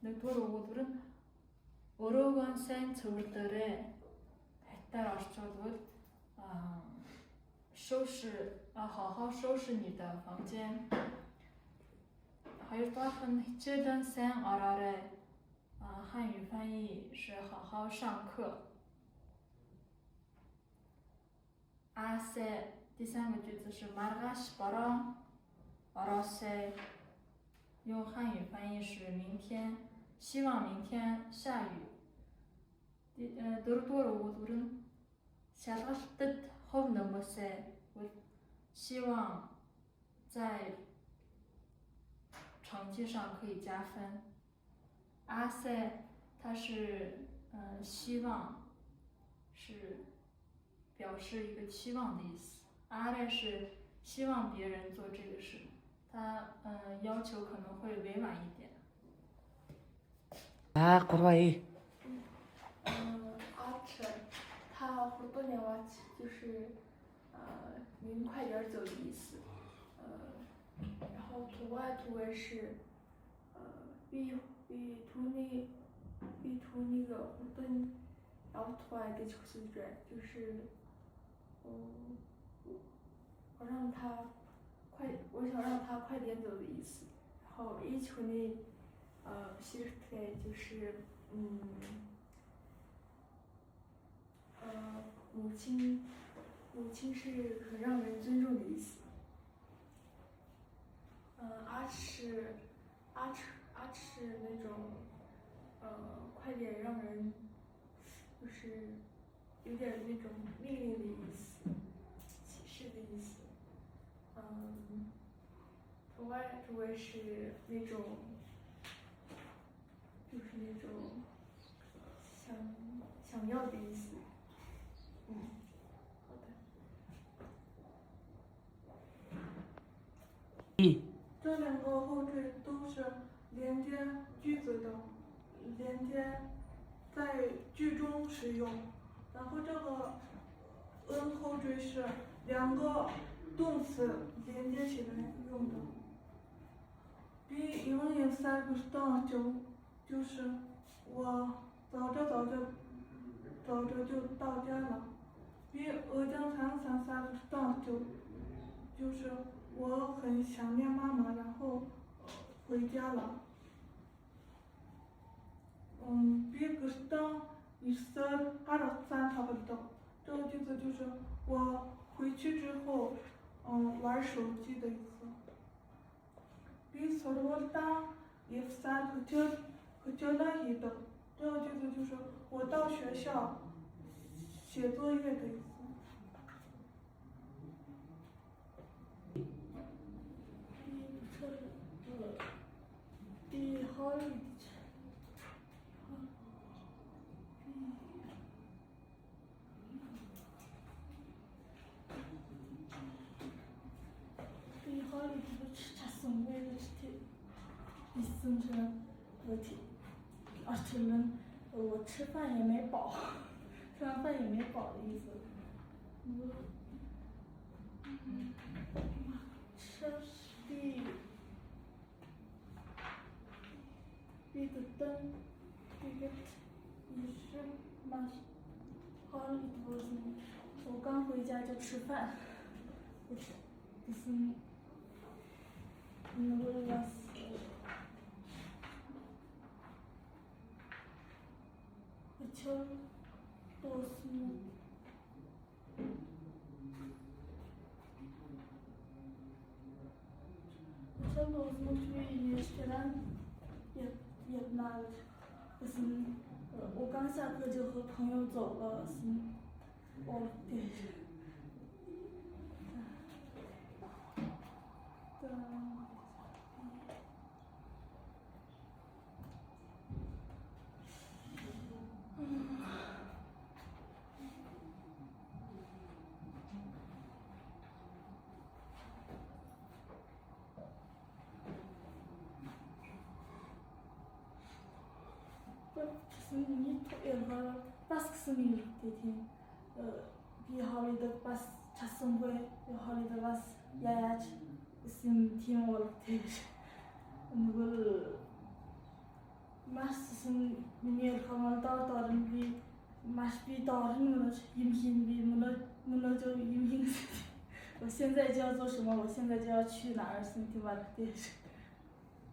Нэгдүгээр өгүүлбэр нь өрөөгөө сайн цэвэрлээрэй. Хятаар орчуулбал 好好收拾你的房间。хоёрдугаарх нь хичээлэн сайн ороорой。汉语翻译是好好上课。아세第三个句子是 margash borong orose， 用汉语翻译是明天，希望明天下雨。дөрөвдүгээр өгүүлбэр нь шалгалтад хувь нэмээсээ， 希望在成绩上可以加分。아세它是希望，是表示一个期望的意思。아래是希望别人做这个事，它要求可能会委婉一点。고마워。아츠， 它후토네와치就是您快点走的意思。然后图外图为是比图那个胡顿，然后图外给求是转，就是我想让他快点走的意思。然后一求那西式就是母亲是很让人尊重的意思。阿是那种快点让人就是有点那种命令的意思，启示的意思。图外图为是那种就是那种想要的意思。好的。这两个后缀都是连接句子的，连接在句中使用。然后这个后缀是两个动词连接起来用的。比영예살고싶다就是我早着就到家了。比어장산산 살고 싶다就是我很想念妈妈，然后回家了。比그시던 있을 알았산 타버리다， 这个句子就是我回去之后玩手机的意思。比서울다 입산 그절라히다， 这个句子就是我到学校写作业的意思。比好里的吃잤음 왜 이렇게 있음 저는 어디 저는我吃饭也没饱，吃完饭也没饱的意思。吃比的灯，比个也是蛮好里头的。我刚回家就吃饭，就是我要死。그쵸? 또 스무 그쵸? 주의 예시란 옛날 무슨 我刚下课就和朋友走了，对。스님이 토요일 바스크스님 dedi bir hafta bas çasım ve bir hafta bas yayaç isim tim olup dedi. Nugul Masın miniyel kamal dağdarın bir maş bir dağrın mı imhin bir mına就imhin。我现在就要做什么？我现在就要去哪儿？身体吧，对。